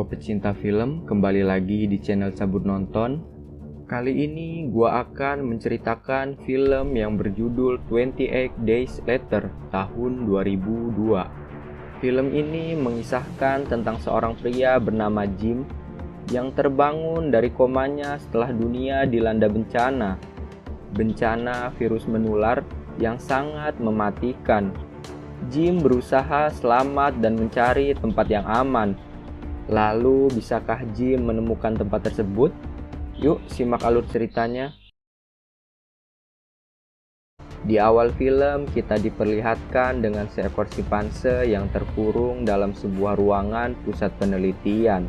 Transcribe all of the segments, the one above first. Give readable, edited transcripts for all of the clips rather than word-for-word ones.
Halo pecinta film, kembali lagi di channel Cabut Nonton. Kali ini gua akan menceritakan film yang berjudul 28 Days Later tahun 2002. Film ini mengisahkan tentang seorang pria bernama Jim yang terbangun dari komanya setelah dunia dilanda bencana. Bencana virus menular yang sangat mematikan. Jim berusaha selamat dan mencari tempat yang aman. Lalu, bisakah Jim menemukan tempat tersebut? Yuk, simak alur ceritanya. Di awal film, kita diperlihatkan dengan seekor simpanse yang terkurung dalam sebuah ruangan pusat penelitian.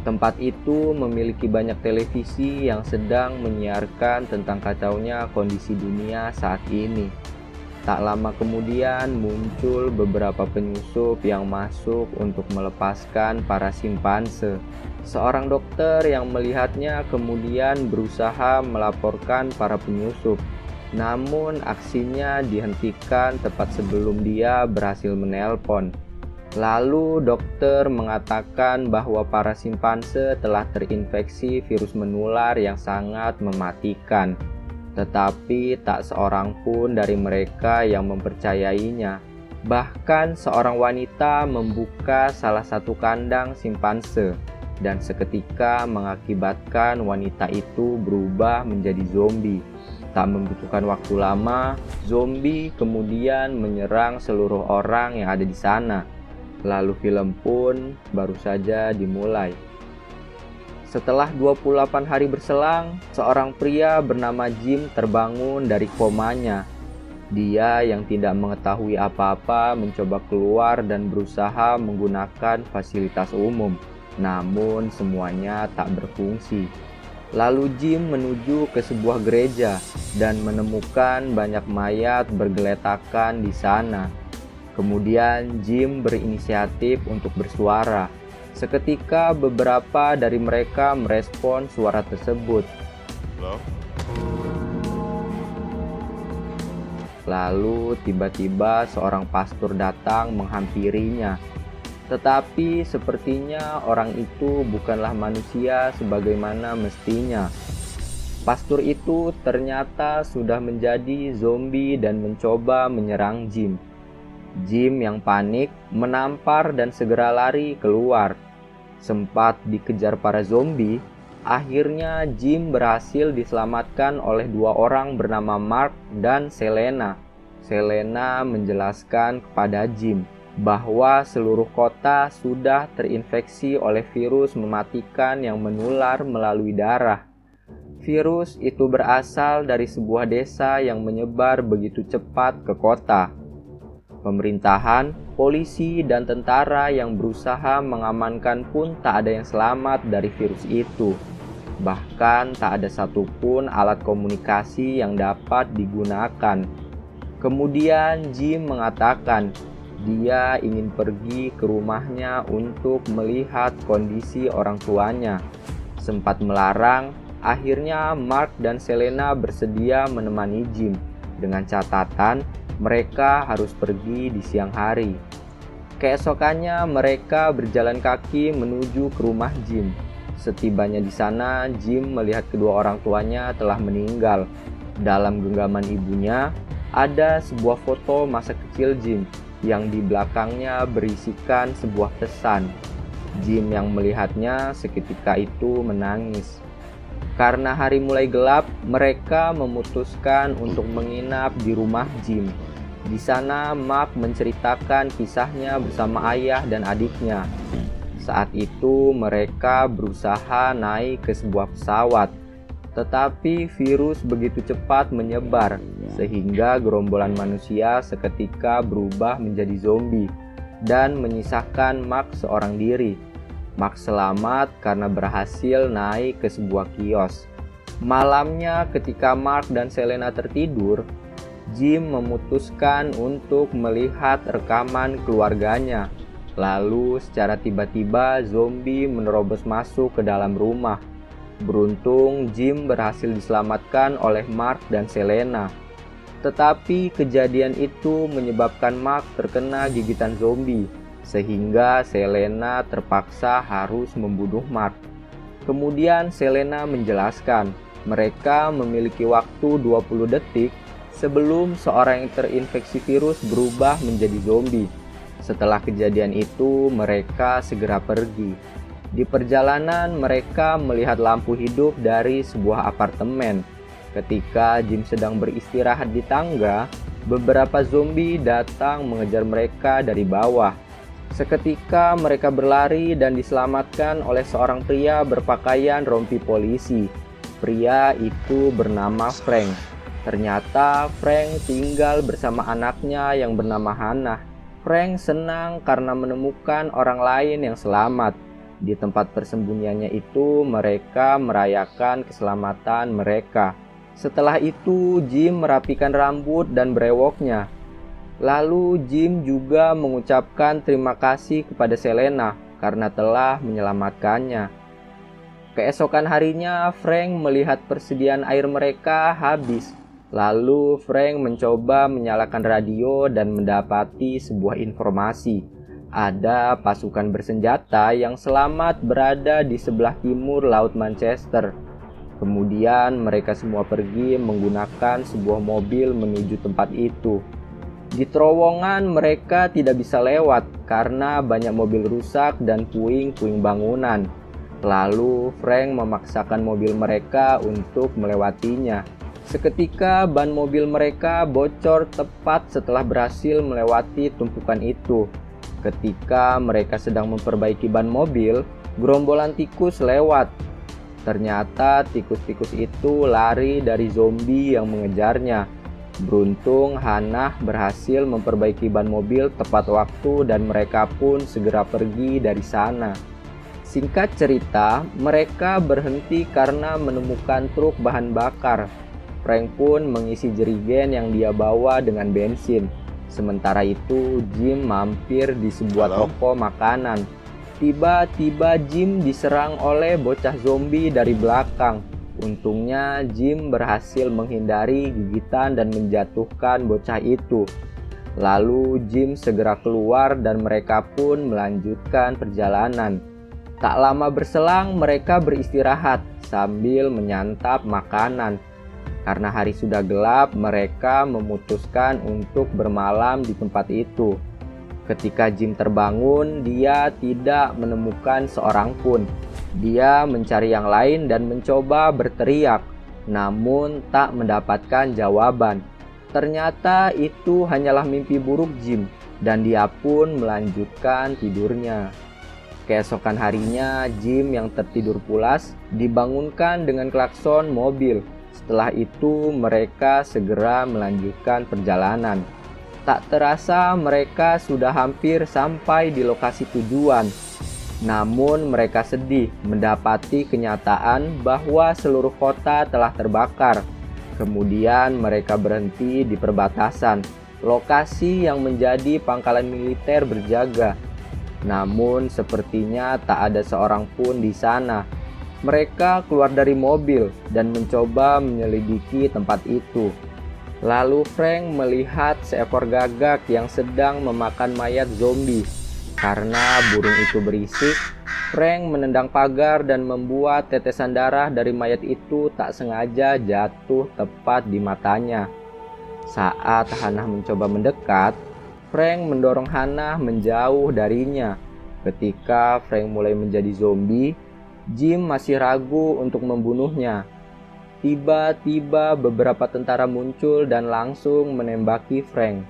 Tempat itu memiliki banyak televisi yang sedang menyiarkan tentang kacaunya kondisi dunia saat ini. Tak lama kemudian muncul beberapa penyusup yang masuk untuk melepaskan para simpanse. Seorang dokter yang melihatnya kemudian berusaha melaporkan para penyusup. Namun aksinya dihentikan tepat sebelum dia berhasil menelpon. Lalu dokter mengatakan bahwa para simpanse telah terinfeksi virus menular yang sangat mematikan. Tetapi tak seorang pun dari mereka yang mempercayainya. Bahkan seorang wanita membuka salah satu kandang simpanse dan seketika mengakibatkan wanita itu berubah menjadi zombie. Tak membutuhkan waktu lama, zombie kemudian menyerang seluruh orang yang ada di sana. Lalu film pun baru saja dimulai. Setelah 28 hari berselang, seorang pria bernama Jim terbangun dari komanya. Dia yang tidak mengetahui apa-apa mencoba keluar dan berusaha menggunakan fasilitas umum. Namun semuanya tak berfungsi. Lalu Jim menuju ke sebuah gereja dan menemukan banyak mayat bergeletakan di sana. Kemudian Jim berinisiatif untuk bersuara. Seketika beberapa dari mereka merespon suara tersebut. Halo? Lalu tiba-tiba seorang pastor datang menghampirinya. Tetapi sepertinya orang itu bukanlah manusia sebagaimana mestinya. Pastor itu ternyata sudah menjadi zombie dan mencoba menyerang Jim. Jim yang panik menampar dan segera lari keluar. Sempat dikejar para zombie, akhirnya Jim berhasil diselamatkan oleh dua orang bernama Mark dan Selena. Selena menjelaskan kepada Jim bahwa seluruh kota sudah terinfeksi oleh virus mematikan yang menular melalui darah. Virus itu berasal dari sebuah desa yang menyebar begitu cepat ke kota. Pemerintahan, polisi, dan tentara yang berusaha mengamankan pun tak ada yang selamat dari virus itu. Bahkan tak ada satupun alat komunikasi yang dapat digunakan. Kemudian Jim mengatakan dia ingin pergi ke rumahnya untuk melihat kondisi orang tuanya. Sempat melarang, akhirnya Mark dan Selena bersedia menemani Jim dengan catatan mereka harus pergi di siang hari. Keesokannya mereka berjalan kaki menuju ke rumah Jim. Setibanya di sana, Jim melihat kedua orang tuanya telah meninggal. Dalam genggaman ibunya, ada sebuah foto masa kecil Jim yang di belakangnya berisikan sebuah pesan. Jim yang melihatnya seketika itu menangis. Karena hari mulai gelap, mereka memutuskan untuk menginap di rumah Jim. Di sana, Mark menceritakan kisahnya bersama ayah dan adiknya. Saat itu, mereka berusaha naik ke sebuah pesawat. Tetapi virus begitu cepat menyebar, sehingga gerombolan manusia seketika berubah menjadi zombie dan menyisakan Mark seorang diri. Mark selamat karena berhasil naik ke sebuah kios. Malamnya ketika Mark dan Selena tertidur, Jim memutuskan untuk melihat rekaman keluarganya. Lalu secara tiba-tiba zombie menerobos masuk ke dalam rumah. Beruntung Jim berhasil diselamatkan oleh Mark dan Selena. Tetapi kejadian itu menyebabkan Mark terkena gigitan zombie. sehingga Selena terpaksa harus membunuh Mark. Kemudian Selena menjelaskan, mereka memiliki waktu 20 detik sebelum seorang yang terinfeksi virus berubah menjadi zombie. Setelah kejadian itu, mereka segera pergi. Di perjalanan, mereka melihat lampu hidup dari sebuah apartemen. Ketika Jim sedang beristirahat di tangga, beberapa zombie datang mengejar mereka dari bawah. Seketika mereka berlari dan diselamatkan oleh seorang pria berpakaian rompi polisi. Pria itu bernama Frank. Ternyata Frank tinggal bersama anaknya yang bernama Hannah. Frank senang karena menemukan orang lain yang selamat. Di tempat persembunyiannya itu, mereka merayakan keselamatan mereka. Setelah itu, Jim merapikan rambut dan brewoknya. Lalu Jim juga mengucapkan terima kasih kepada Selena karena telah menyelamatkannya. Keesokan harinya, Frank melihat persediaan air mereka habis. Lalu Frank mencoba menyalakan radio dan mendapati sebuah informasi. Ada pasukan bersenjata yang selamat berada di sebelah timur Laut Manchester. Kemudian mereka semua pergi menggunakan sebuah mobil menuju tempat itu. Di terowongan mereka tidak bisa lewat karena banyak mobil rusak dan puing-puing bangunan. Lalu Frank memaksakan mobil mereka untuk melewatinya. Seketika ban mobil mereka bocor tepat setelah berhasil melewati tumpukan itu. Ketika mereka sedang memperbaiki ban mobil, gerombolan tikus lewat. Ternyata tikus-tikus itu lari dari zombie yang mengejarnya. Beruntung Hannah berhasil memperbaiki ban mobil tepat waktu dan mereka pun segera pergi dari sana. Singkat cerita, mereka berhenti karena menemukan truk bahan bakar. Frank pun mengisi jerigen yang dia bawa dengan bensin. Sementara itu, Jim mampir di sebuah toko makanan. Tiba-tiba Jim diserang oleh bocah zombie dari belakang. Untungnya Jim berhasil menghindari gigitan dan menjatuhkan bocah itu. Lalu Jim segera keluar dan mereka pun melanjutkan perjalanan. Tak lama berselang mereka beristirahat sambil menyantap makanan. Karena hari sudah gelap, mereka memutuskan untuk bermalam di tempat itu. Ketika Jim terbangun, dia tidak menemukan seorang pun. Dia mencari yang lain dan mencoba berteriak, namun tak mendapatkan jawaban. Ternyata itu hanyalah mimpi buruk Jim, dan dia pun melanjutkan tidurnya. Keesokan harinya, Jim yang tertidur pulas dibangunkan dengan klakson mobil. Setelah itu mereka segera melanjutkan perjalanan. Tak terasa mereka sudah hampir sampai di lokasi tujuan. Namun mereka sedih mendapati kenyataan bahwa seluruh kota telah terbakar. Kemudian mereka berhenti di perbatasan, lokasi yang menjadi pangkalan militer berjaga. Namun sepertinya tak ada seorang pun di sana. Mereka keluar dari mobil dan mencoba menyelidiki tempat itu. Lalu Frank melihat seekor gagak yang sedang memakan mayat zombie. Karena burung itu berisik, Frank menendang pagar dan membuat tetesan darah dari mayat itu tak sengaja jatuh tepat di matanya. Saat Hannah mencoba mendekat, Frank mendorong Hannah menjauh darinya. Ketika Frank mulai menjadi zombie, Jim masih ragu untuk membunuhnya. Tiba-tiba beberapa tentara muncul dan langsung menembaki Frank.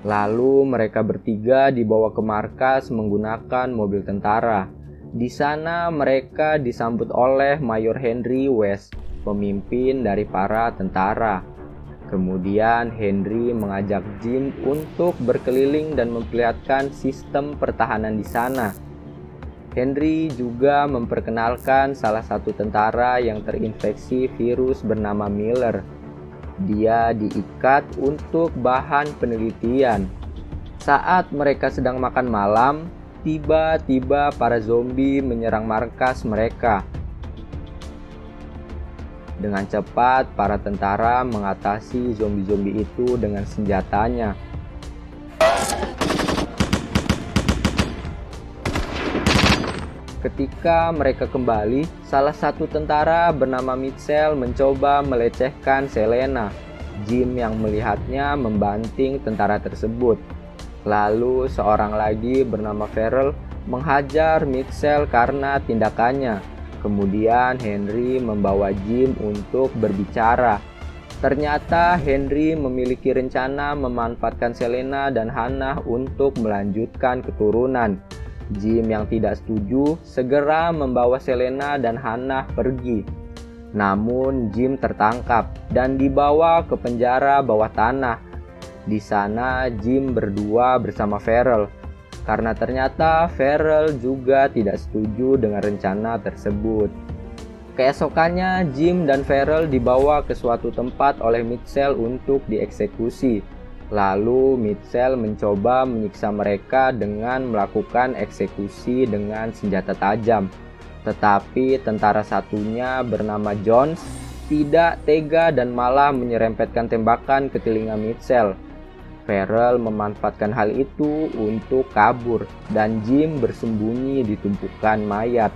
Lalu mereka bertiga dibawa ke markas menggunakan mobil tentara. Di sana mereka disambut oleh Mayor Henry West, pemimpin dari para tentara. Kemudian Henry mengajak Jim untuk berkeliling dan memperlihatkan sistem pertahanan di sana. Henry juga memperkenalkan salah satu tentara yang terinfeksi virus bernama Miller. Dia diikat untuk bahan penelitian. Saat mereka sedang makan malam, tiba-tiba para zombie menyerang markas mereka. Dengan cepat, para tentara mengatasi zombie-zombie itu dengan senjatanya. Ketika mereka kembali, salah satu tentara bernama Mitchell mencoba melecehkan Selena. Jim yang melihatnya membanting tentara tersebut. Lalu seorang lagi bernama Farrell menghajar Mitchell karena tindakannya. Kemudian Henry membawa Jim untuk berbicara. Ternyata Henry memiliki rencana memanfaatkan Selena dan Hannah untuk melanjutkan keturunan. Jim yang tidak setuju segera membawa Selena dan Hannah pergi. Namun Jim tertangkap dan dibawa ke penjara bawah tanah. Di sana Jim berdua bersama Farrell, karena ternyata Farrell juga tidak setuju dengan rencana tersebut. Keesokannya Jim dan Farrell dibawa ke suatu tempat oleh Mitchell untuk dieksekusi. Lalu Mitchell mencoba menyiksa mereka dengan melakukan eksekusi dengan senjata tajam. Tetapi tentara satunya bernama Jones tidak tega dan malah menyerempetkan tembakan ke telinga Mitchell. Farrell memanfaatkan hal itu untuk kabur dan Jim bersembunyi di tumpukan mayat.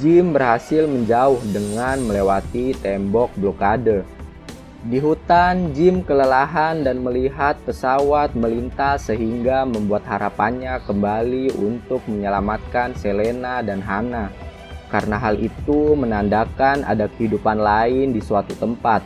Jim berhasil menjauh dengan melewati tembok blokade. Di hutan, Jim kelelahan dan melihat pesawat melintas sehingga membuat harapannya kembali untuk menyelamatkan Selena dan Hannah. Karena hal itu menandakan ada kehidupan lain di suatu tempat.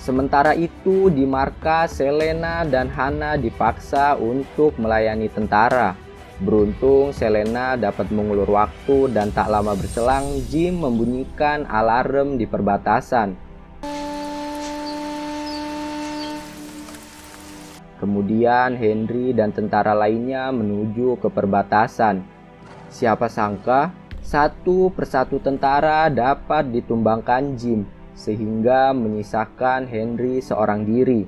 Sementara itu di markas, Selena dan Hannah dipaksa untuk melayani tentara. Beruntung Selena dapat mengulur waktu dan tak lama berselang Jim membunyikan alarm di perbatasan. Kemudian Henry dan tentara lainnya menuju ke perbatasan. Siapa sangka satu persatu tentara dapat ditumbangkan Jim sehingga menyisakan Henry seorang diri.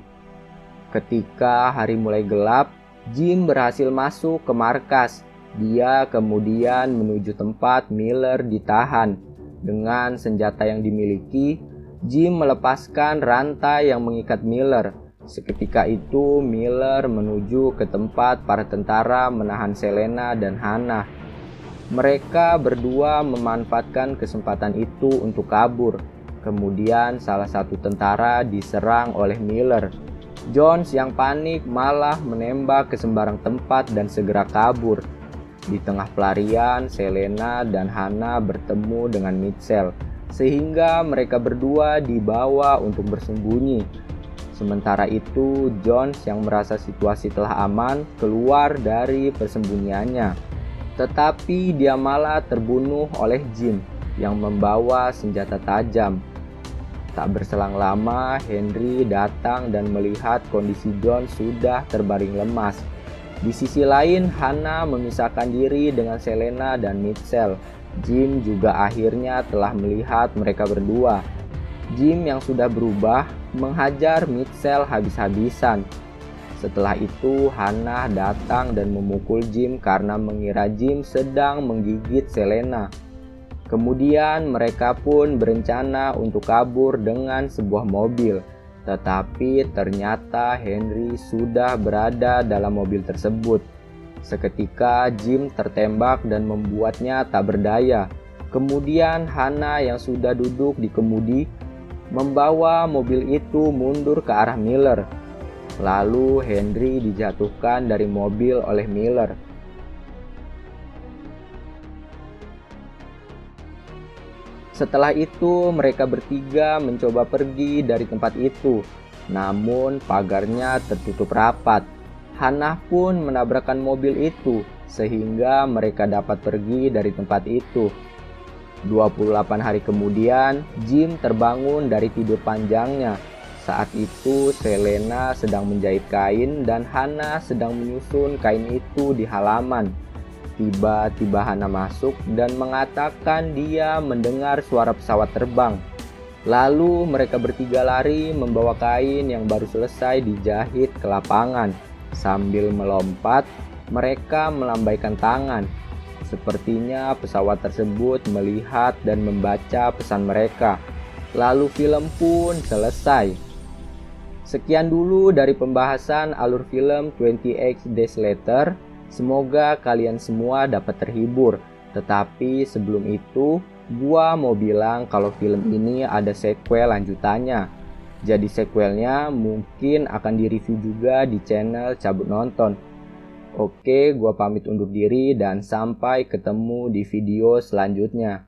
Ketika hari mulai gelap, Jim berhasil masuk ke markas. Dia kemudian menuju tempat Miller ditahan. Dengan senjata yang dimiliki, Jim melepaskan rantai yang mengikat Miller. Seketika itu Miller menuju ke tempat para tentara menahan Selena dan Hannah. Mereka berdua memanfaatkan kesempatan itu untuk kabur. Kemudian salah satu tentara diserang oleh Miller. Jones yang panik malah menembak ke sembarang tempat dan segera kabur. Di tengah pelarian, Selena dan Hannah bertemu dengan Mitchell, sehingga mereka berdua dibawa untuk bersembunyi. Sementara itu, Jones yang merasa situasi telah aman keluar dari persembunyiannya. Tetapi dia malah terbunuh oleh Jim yang membawa senjata tajam. Tak berselang lama, Henry datang dan melihat kondisi Jones sudah terbaring lemas. Di sisi lain, Hannah memisahkan diri dengan Selena dan Mitchell. Jim juga akhirnya telah melihat mereka berdua. Jim yang sudah berubah menghajar Mitchell habis-habisan. Setelah itu Hannah datang dan memukul Jim karena mengira Jim sedang menggigit Selena. Kemudian mereka pun berencana untuk kabur dengan sebuah mobil. Tetapi ternyata Henry sudah berada dalam mobil tersebut. Seketika Jim tertembak dan membuatnya tak berdaya. Kemudian Hannah yang sudah duduk di kemudi membawa mobil itu mundur ke arah Miller. Lalu Henry dijatuhkan dari mobil oleh Miller. Setelah itu mereka bertiga mencoba pergi dari tempat itu, namun pagarnya tertutup rapat. Hannah pun menabrakkan mobil itu sehingga mereka dapat pergi dari tempat itu. 28 hari kemudian, Jim terbangun dari tidur panjangnya. Saat itu Selena sedang menjahit kain dan Hannah sedang menyusun kain itu di halaman. Tiba-tiba Hannah masuk dan mengatakan dia mendengar suara pesawat terbang. Lalu mereka bertiga lari membawa kain yang baru selesai dijahit ke lapangan. Sambil melompat, mereka melambaikan tangan. Sepertinya pesawat tersebut melihat dan membaca pesan mereka. Lalu film pun selesai. Sekian dulu dari pembahasan alur film 28 Days Later. Semoga kalian semua dapat terhibur. Tetapi sebelum itu, gua mau bilang kalau film ini ada sequel lanjutannya. Jadi sequelnya mungkin akan direview juga di channel Cabut Nonton. Oke, gua pamit undur diri dan sampai ketemu di video selanjutnya.